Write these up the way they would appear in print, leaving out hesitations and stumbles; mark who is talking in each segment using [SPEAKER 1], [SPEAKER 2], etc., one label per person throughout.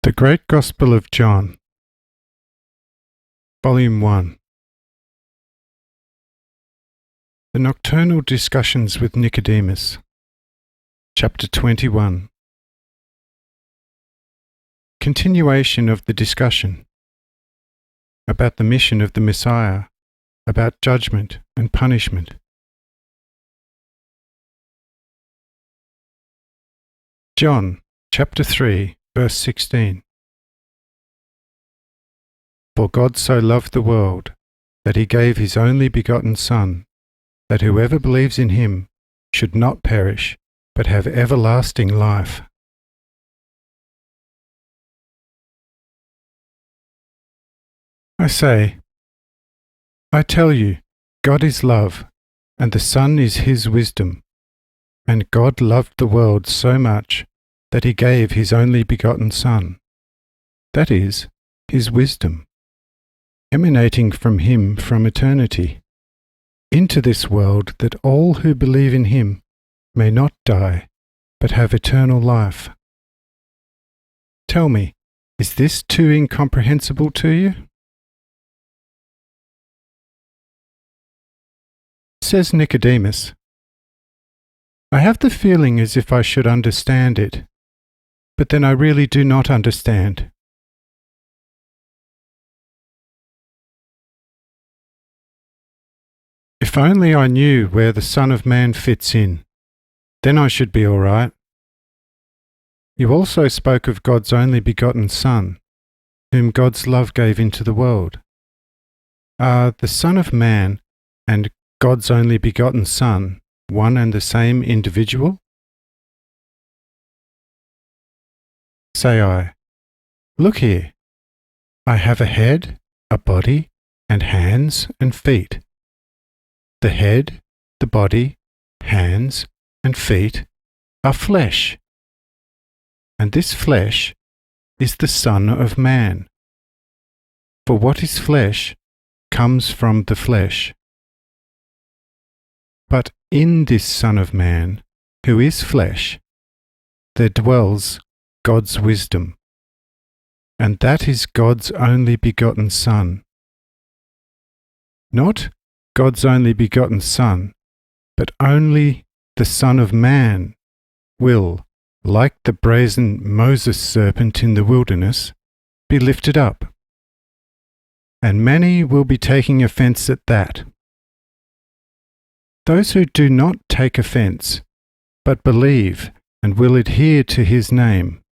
[SPEAKER 1] The Great Gospel of John, Volume 1. The Nocturnal Discussions with Nicodemus, Chapter 21. Continuation of the discussion about the mission of the Messiah, about judgment and punishment. John, Chapter 3, Verse 16. For God so loved the world, that he gave his only begotten Son, that whoever believes in him should not perish, but have everlasting life. I tell you, God is love, and the Son is his wisdom. And God loved the world so much that he gave his only begotten Son, that is, his wisdom, emanating from him from eternity, into this world, that all who believe in him may not die, but have eternal life. Tell me, is this too incomprehensible to you? Says Nicodemus, I have the feeling as if I should understand it, but then I really do not understand. If only I knew where the Son of Man fits in, then I should be all right. You also spoke of God's only begotten Son, whom God's love gave into the world. Are the Son of Man and God's only begotten Son one and the same individual? Say I, look here, I have a head, a body, and hands and feet. The head, the body, hands, and feet are flesh. And this flesh is the Son of Man. For what is flesh comes from the flesh. But in this Son of Man, who is flesh, there dwells God's wisdom, and that is God's only begotten Son. Not God's only begotten Son, but only the Son of Man will, like the brazen Moses serpent in the wilderness, be lifted up. And many will be taking offense at that. Those who do not take offense, but believe and will adhere to his name,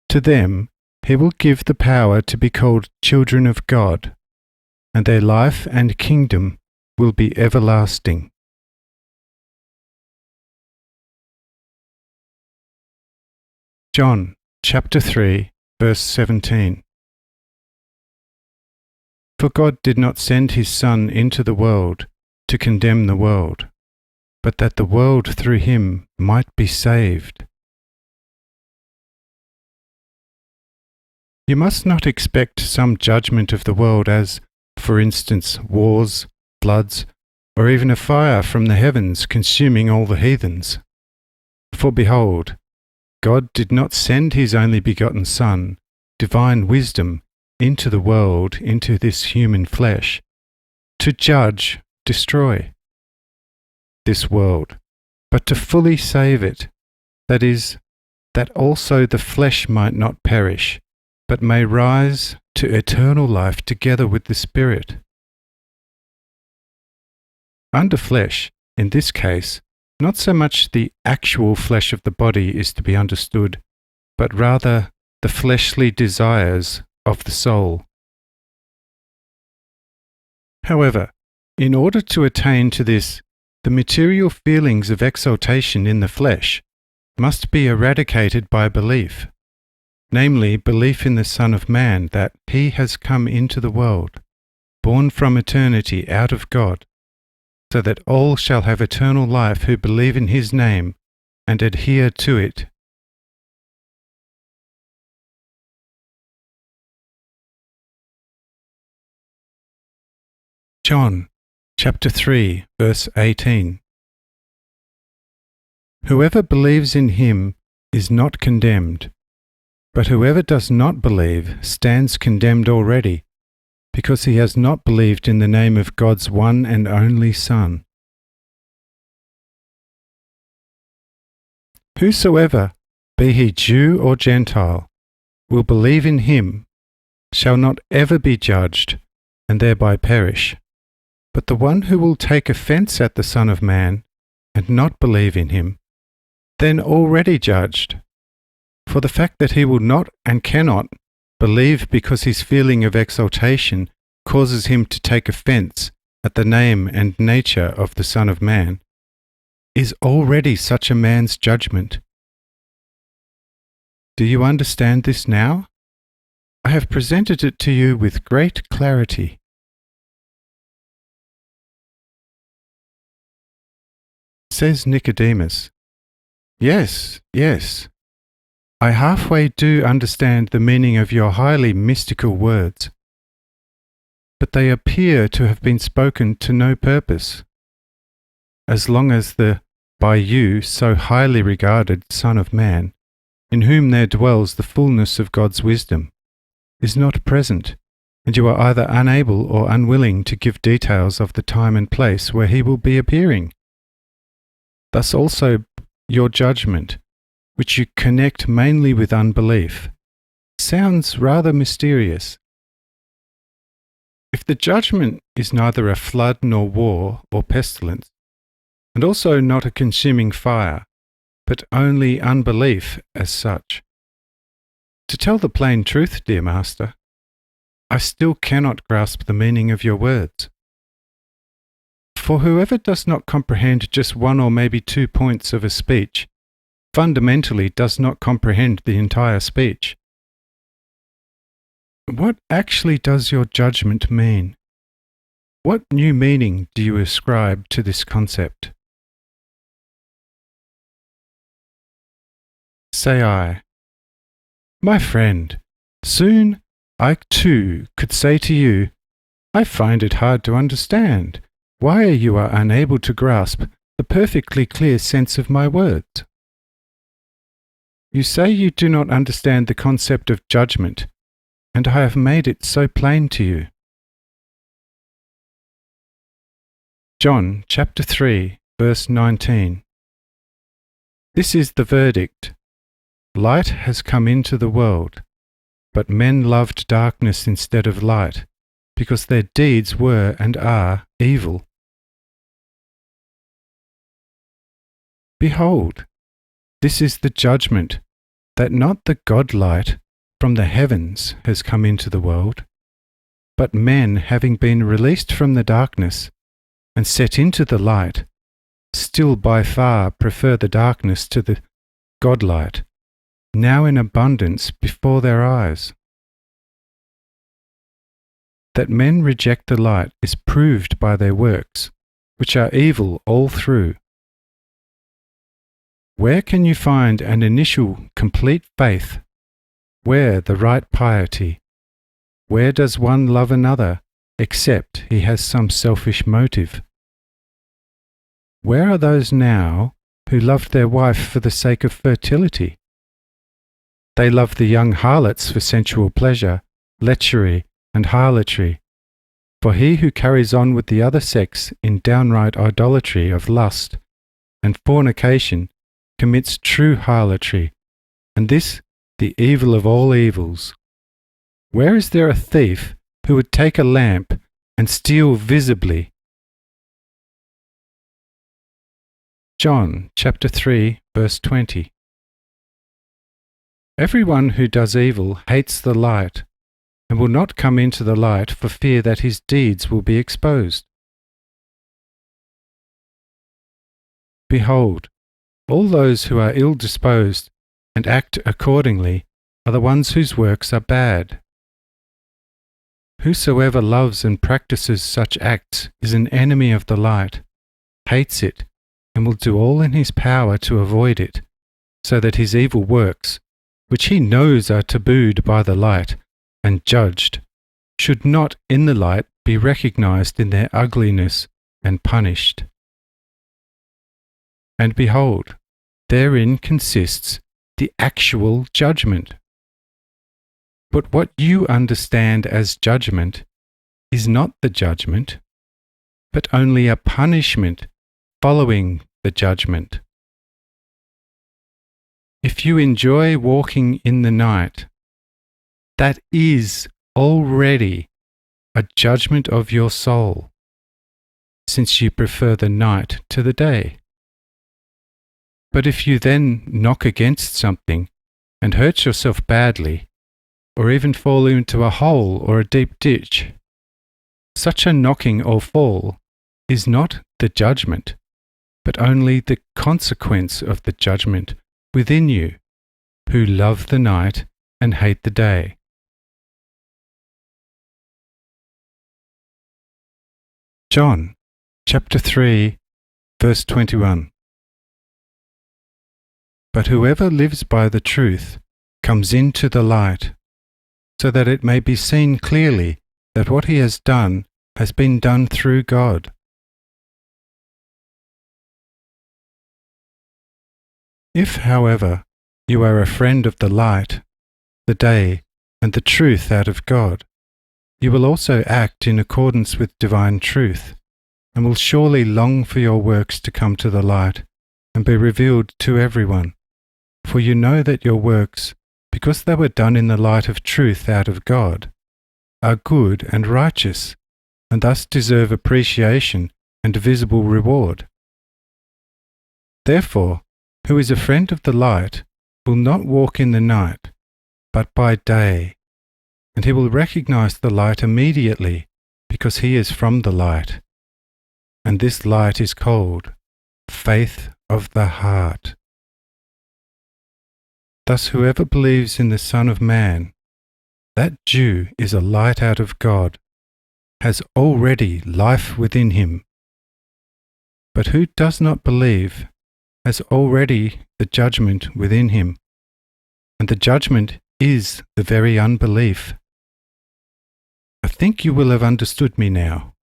[SPEAKER 1] to them he will give the power to be called children of God, and their life and kingdom will be everlasting. John, chapter 3, verse 17. For God did not send his Son into the world to condemn the world, but that the world through him might be saved. You must not expect some judgment of the world as, for instance, wars, floods, or even a fire from the heavens consuming all the heathens. For behold, God did not send his only begotten Son, divine wisdom, into the world, into this human flesh, to judge, destroy this world, but to fully save it, that is, that also the flesh might not perish, but may rise to eternal life together with the Spirit. Under flesh, in this case, not so much the actual flesh of the body is to be understood, but rather the fleshly desires of the soul. However, in order to attain to this, the material feelings of exaltation in the flesh must be eradicated by belief, namely belief in the Son of Man, that he has come into the world, born from eternity out of God, so that all shall have eternal life who believe in his name and adhere to it. John, chapter 3, verse 18. Whoever believes in him is not condemned, But whoever does not believe stands condemned already, because he has not believed in the name of God's one and only Son. Whosoever, be he Jew or Gentile, will believe in him, shall not ever be judged, and thereby perish. But the one who will take offence at the Son of Man, and not believe in him, then already judged. For the fact that he will not and cannot believe because his feeling of exaltation causes him to take offence at the name and nature of the Son of Man, is already such a man's judgment. Do you understand this now? I have presented it to you with great clarity. Says Nicodemus, Yes, yes. I halfway do understand the meaning of your highly mystical words, but they appear to have been spoken to no purpose, as long as the, by you, so highly regarded Son of Man, in whom there dwells the fullness of God's wisdom, is not present, and you are either unable or unwilling to give details of the time and place where he will be appearing. Thus also your judgment, which you connect mainly with unbelief, sounds rather mysterious. If the judgment is neither a flood nor war or pestilence, and also not a consuming fire, but only unbelief as such, to tell the plain truth, dear Master, I still cannot grasp the meaning of your words. For whoever does not comprehend just one or maybe 2 points of a speech, fundamentally does not comprehend the entire speech. What actually does your judgment mean? What new meaning do you ascribe to this concept? Say I, my friend, soon I too could say to you, I find it hard to understand why you are unable to grasp the perfectly clear sense of my words. You say you do not understand the concept of judgment, and I have made it so plain to you. John chapter 3, verse 19. This is the verdict. Light has come into the world, but men loved darkness instead of light, because their deeds were and are evil. Behold, this is the judgment, that not the God-light from the heavens has come into the world, but men, having been released from the darkness and set into the light, still by far prefer the darkness to the God-light, now in abundance before their eyes. That men reject the light is proved by their works, which are evil all through. Where can you find an initial complete faith? Where the right piety? Where does one love another, except he has some selfish motive? Where are those now who loved their wife for the sake of fertility? They love the young harlots for sensual pleasure, lechery, and harlotry. For he who carries on with the other sex in downright idolatry of lust and fornication commits true harlotry, and this the evil of all evils. Where is there a thief who would take a lamp and steal visibly? John chapter 3, verse 20. Everyone who does evil hates the light, and will not come into the light for fear that his deeds will be exposed. Behold, all those who are ill-disposed and act accordingly are the ones whose works are bad. Whosoever loves and practices such acts is an enemy of the light, hates it, and will do all in his power to avoid it, so that his evil works, which he knows are tabooed by the light and judged, should not in the light be recognized in their ugliness and punished. And behold, therein consists the actual judgment, But what you understand as judgment is not the judgment, but only a punishment following the judgment. If you enjoy walking in the night, that is already a judgment of your soul, since you prefer the night to the day. But if you then knock against something and hurt yourself badly, or even fall into a hole or a deep ditch, such a knocking or fall is not the judgment, but only the consequence of the judgment within you, who love the night and hate the day. John, chapter 3, verse 21. But whoever lives by the truth comes into the light, so that it may be seen clearly that what he has done has been done through God. If, however, you are a friend of the light, the day, and the truth out of God, you will also act in accordance with divine truth, and will surely long for your works to come to the light and be revealed to everyone. For you know that your works, because they were done in the light of truth out of God, are good and righteous, and thus deserve appreciation and visible reward. Therefore, who is a friend of the light will not walk in the night, but by day, and he will recognize the light immediately, because he is from the light. And this light is called faith of the heart. Thus whoever believes in the Son of Man, that Jew is a light out of God, has already life within him. But who does not believe has already the judgment within him, and the judgment is the very unbelief. I think you will have understood me now.